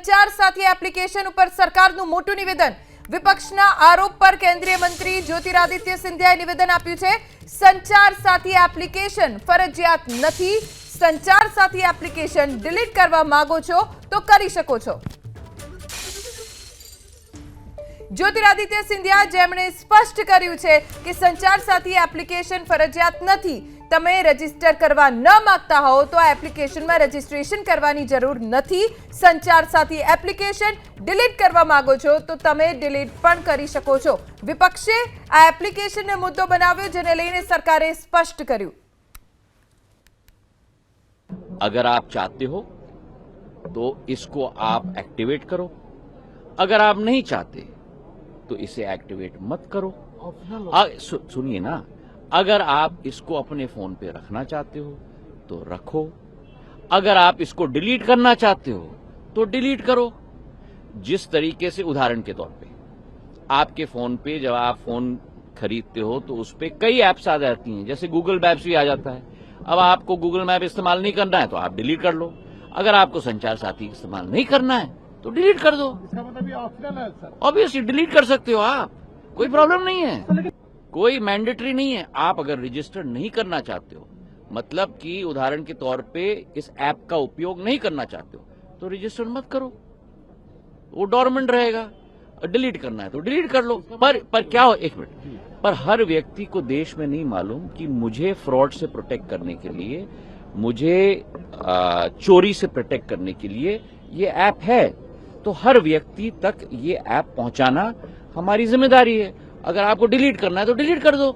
સંચાર સાથી એપ્લિકેશન ઉપર સરકારનું મોટું નિવેદન। વિપક્ષના આરોપ પર કેન્દ્રીય મંત્રી જ્યોતિરાદિત્ય સિંધિયાએ નિવેદન આપ્યું છે। સંચાર સાથી એપ્લિકેશન ફરજિયાત નથી। સંચાર સાથી એપ્લિકેશન ડિલીટ કરવા માંગો છો તો કરી શકો છો। જ્યોતિરાદિત્ય સિંધિયા જેમણે સ્પષ્ટ કર્યું છે કે સંચાર સાથી એપ્લિકેશન ફરજિયાત નથી। તમે રજીસ્ટર કરવા ન માંગતા હો તો આ એપ્લિકેશનમાં રજીસ્ટ્રેશન કરવાની જરૂર નથી। સંચાર સાથી એપ્લિકેશન ડિલીટ કરવા માંગો છો તો તમે ડિલીટ પણ કરી શકો છો। વિપક્ષે આ એપ્લિકેશનને મુદ્દો બનાવ્યો, જેને લઈને સરકારે સ્પષ્ટ કર્યું। अगर आप चाहते हो तो इसको आप एक्टिवेट करो, अगर आप नहीं चाहते तो इसे एक्टिवेट मत करो। सुनिए ना, अगर आप इसको अपने फोन पे रखना चाहते हो तो रखो, अगर आप इसको डिलीट करना चाहते हो तो डिलीट करो। जिस तरीके से उदाहरण के तौर पे आपके फोन पे जब आप फोन खरीदते हो तो उस पे कई ऐप्स आ जाती हैं, जैसे गूगल मैप्स भी आ जाता है। अब आपको गूगल मैप इस्तेमाल नहीं करना है तो आप डिलीट कर लो। अगर आपको संचार साथी इस्तेमाल नहीं करना है तो डिलीट कर दो। इसका मतलब ये ऑप्शनल है सर। ऑब्वियसली डिलीट कर सकते हो आप, कोई प्रॉब्लम नहीं है, कोई मैंडेटरी नहीं है। आप अगर रजिस्टर नहीं करना चाहते हो, मतलब कि उदाहरण के तौर पे इस ऐप का उपयोग नहीं करना चाहते हो तो रजिस्टर मत करो, वो डोरमेंट रहेगा। डिलीट करना है तो डिलीट कर लो। पर क्या हो, एक मिनट, पर हर व्यक्ति को देश में नहीं मालूम कि मुझे फ्रॉड से प्रोटेक्ट करने के लिए, मुझे चोरी से प्रोटेक्ट करने के लिए ये ऐप है, तो हर व्यक्ति तक ये ऐप पहुंचाना हमारी जिम्मेदारी है। अगर आपको डिलीट करना है तो डिलीट कर दो।